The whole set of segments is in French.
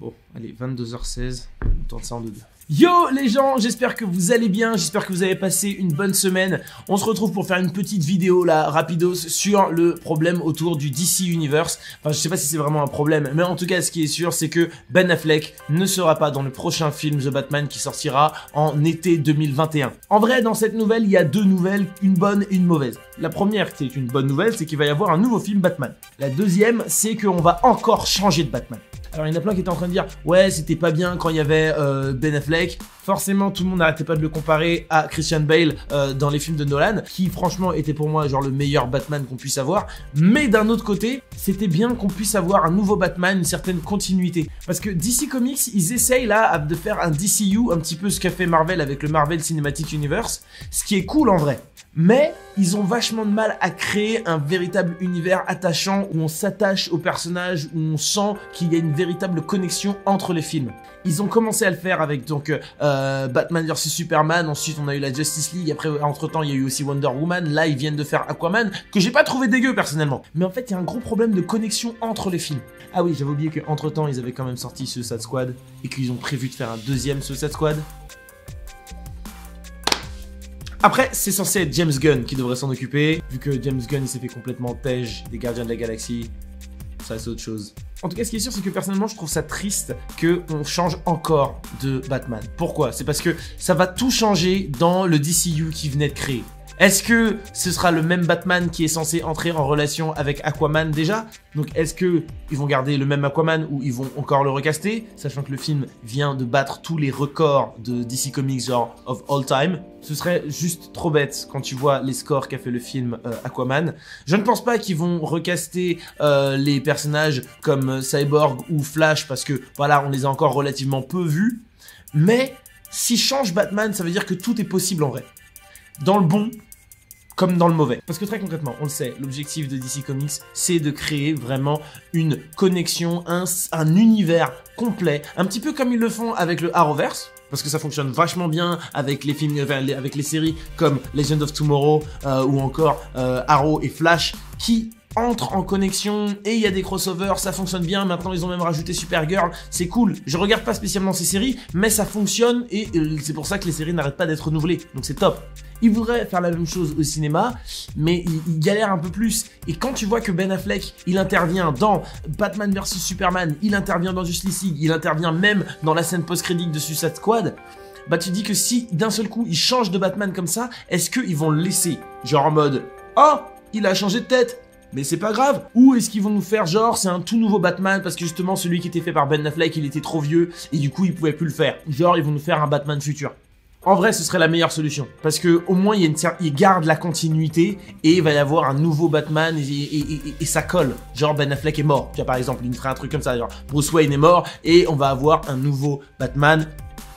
Bon, allez, 22h16, on tourne ça en 2-2. Yo les gens, j'espère que vous allez bien, j'espère que vous avez passé une bonne semaine. On se retrouve pour faire une petite vidéo là, rapidos, sur le problème autour du DC Universe. Enfin, je sais pas si c'est vraiment un problème, mais en tout cas, ce qui est sûr, c'est que Ben Affleck ne sera pas dans le prochain film The Batman qui sortira en été 2021. En vrai, dans cette nouvelle, il y a deux nouvelles, une bonne et une mauvaise. La première, qui est une bonne nouvelle, c'est qu'il va y avoir un nouveau film Batman. La deuxième, c'est qu'on va encore changer de Batman. Alors il y en a plein qui étaient en train de dire ouais c'était pas bien quand il y avait Ben Affleck. Forcément tout le monde n'arrêtait pas de le comparer à Christian Bale dans les films de Nolan, qui franchement était pour moi genre le meilleur Batman qu'on puisse avoir. Mais d'un autre côté, c'était bien qu'on puisse avoir un nouveau Batman, une certaine continuité. Parce que DC Comics, ils essayent là de faire un DCU, un petit peu ce qu'a fait Marvel avec le Marvel Cinematic Universe, ce qui est cool en vrai. Mais ils ont vachement de mal à créer un véritable univers attachant où on s'attache aux personnages, où on sent qu'il y a une véritable connexion entre les films. Ils ont commencé à le faire avec donc Batman vs Superman, ensuite on a eu la Justice League, après entre temps il y a eu aussi Wonder Woman, là ils viennent de faire Aquaman, que j'ai pas trouvé dégueu personnellement. Mais en fait il y a un gros problème de connexion entre les films. Ah oui, j'avais oublié qu'entre temps ils avaient quand même sorti Suicide Squad, et qu'ils ont prévu de faire un deuxième Suicide Squad. Après, c'est censé être James Gunn qui devrait s'en occuper, vu que James Gunn il s'est fait complètement tège des Gardiens de la Galaxie. Ça c'est autre chose. En tout cas, ce qui est sûr, c'est que personnellement, je trouve ça triste qu'on change encore de Batman. Pourquoi? C'est parce que ça va tout changer dans le DCU qui venait de créer. Est-ce que ce sera le même Batman qui est censé entrer en relation avec Aquaman déjà? Donc est-ce que ils vont garder le même Aquaman ou ils vont encore le recaster? Sachant que le film vient de battre tous les records de DC Comics genre of all time. Ce serait juste trop bête quand tu vois les scores qu'a fait le film Aquaman. Je ne pense pas qu'ils vont recaster les personnages comme Cyborg ou Flash parce que voilà, on les a encore relativement peu vus. Mais s'ils changent Batman, ça veut dire que tout est possible en vrai. Dans le bon comme dans le mauvais. Parce que très concrètement, on le sait, l'objectif de DC Comics, c'est de créer vraiment une connexion, un univers complet, un petit peu comme ils le font avec le Arrowverse, parce que ça fonctionne vachement bien avec les films, avec les séries comme Legend of Tomorrow ou encore Arrow et Flash, qui entrent en connexion et il y a des crossovers, ça fonctionne bien. Maintenant ils ont même rajouté Supergirl, c'est cool. Je regarde pas spécialement ces séries, mais ça fonctionne et c'est pour ça que les séries n'arrêtent pas d'être renouvelées, donc c'est top. Ils voudraient faire la même chose au cinéma, mais ils galèrent un peu plus. Et quand tu vois que Ben Affleck, il intervient dans Batman vs Superman, il intervient dans Justice League, il intervient même dans la scène post-crédit de Suicide Squad, bah tu dis que si d'un seul coup ils changent de Batman comme ça, est-ce qu'ils vont le laisser genre en mode « Oh, il a changé de tête !» mais c'est pas grave. Ou est-ce qu'ils vont nous faire genre c'est un tout nouveau Batman parce que justement celui qui était fait par Ben Affleck il était trop vieux et du coup il pouvait plus le faire. Genre ils vont nous faire un Batman futur. En vrai ce serait la meilleure solution parce que au moins il garde la continuité et il va y avoir un nouveau Batman et ça colle. Genre Ben Affleck est mort. Tu vois par exemple il nous ferait un truc comme ça genre Bruce Wayne est mort et on va avoir un nouveau Batman.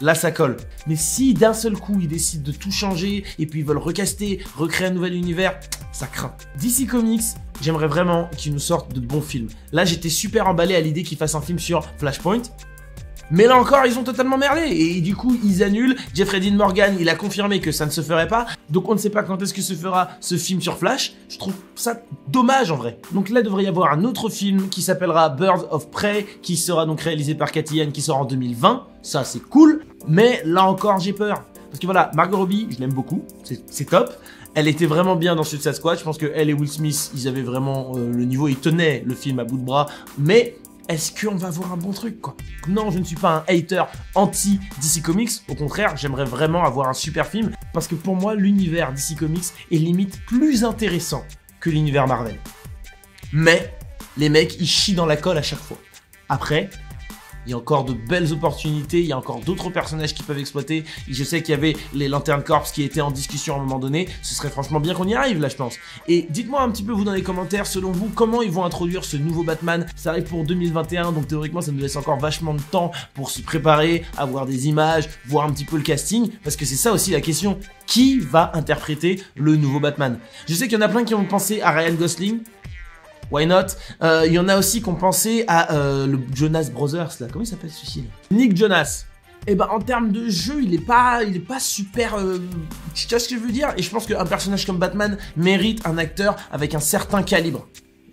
Là ça colle. Mais si d'un seul coup ils décident de tout changer et puis ils veulent recaster, recréer un nouvel univers, ça craint. DC Comics, j'aimerais vraiment qu'ils nous sortent de bons films. Là j'étais super emballé à l'idée qu'ils fassent un film sur Flashpoint. Mais là encore, ils ont totalement merdé et du coup, ils annulent. Jeffrey Dean Morgan, il a confirmé que ça ne se ferait pas. Donc on ne sait pas quand est-ce que se fera ce film sur Flash. Je trouve ça dommage en vrai. Donc là, il devrait y avoir un autre film qui s'appellera Birds of Prey, qui sera donc réalisé par Cathy Yan, qui sort en 2020. Ça, c'est cool. Mais là encore, j'ai peur. Parce que voilà, Margot Robbie, je l'aime beaucoup. C'est top. Elle était vraiment bien dans Suicide Squad. Je pense que elle et Will Smith, ils avaient vraiment le niveau. Ils tenaient le film à bout de bras. Mais est-ce qu'on va voir un bon truc quoi? Non, je ne suis pas un hater anti-DC Comics. Au contraire, j'aimerais vraiment avoir un super film. Parce que pour moi, l'univers DC Comics est limite plus intéressant que l'univers Marvel. Mais les mecs, ils chient dans la colle à chaque fois. Après, il y a encore de belles opportunités, il y a encore d'autres personnages qui peuvent exploiter. Je sais qu'il y avait les Lantern Corps qui étaient en discussion à un moment donné. Ce serait franchement bien qu'on y arrive là, je pense. Et dites-moi un petit peu vous dans les commentaires, selon vous, comment ils vont introduire ce nouveau Batman. Ça arrive pour 2021, donc théoriquement ça nous laisse encore vachement de temps pour se préparer, avoir des images, voir un petit peu le casting. Parce que c'est ça aussi la question. Qui va interpréter le nouveau Batman? Je sais qu'il y en a plein qui ont pensé à Ryan Gosling. Why not? Il y en a aussi qui ont pensé à le Jonas Brothers là. Comment il s'appelle celui-ci là? Nick Jonas. Et ben en termes de jeu, il est pas super. Tu vois ce que je veux dire? Et je pense qu'un personnage comme Batman mérite un acteur avec un certain calibre.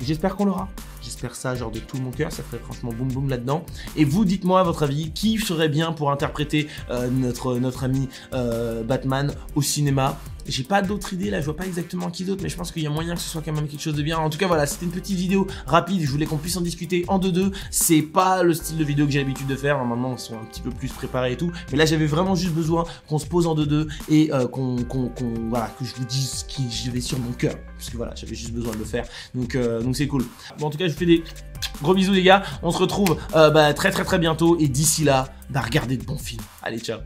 J'espère qu'on l'aura. J'espère ça, genre de tout mon cœur, ça ferait franchement boum boum là-dedans. Et vous, dites-moi à votre avis, qui serait bien pour interpréter notre ami Batman au cinéma. J'ai pas d'autres idées là, je vois pas exactement qui d'autre, mais je pense qu'il y a moyen que ce soit quand même quelque chose de bien. En tout cas voilà, c'était une petite vidéo rapide, je voulais qu'on puisse en discuter en 2-2. C'est pas le style de vidéo que j'ai l'habitude de faire, normalement on sont un petit peu plus préparés et tout. Mais là j'avais vraiment juste besoin qu'on se pose en 2-2 et voilà, que je vous dise ce qui j'avais sur mon cœur. Parce que voilà, j'avais juste besoin de le faire. Donc c'est cool. Bon en tout cas je vous fais des gros bisous les gars, on se retrouve très bientôt et d'ici là, regardez de bons films. Allez ciao.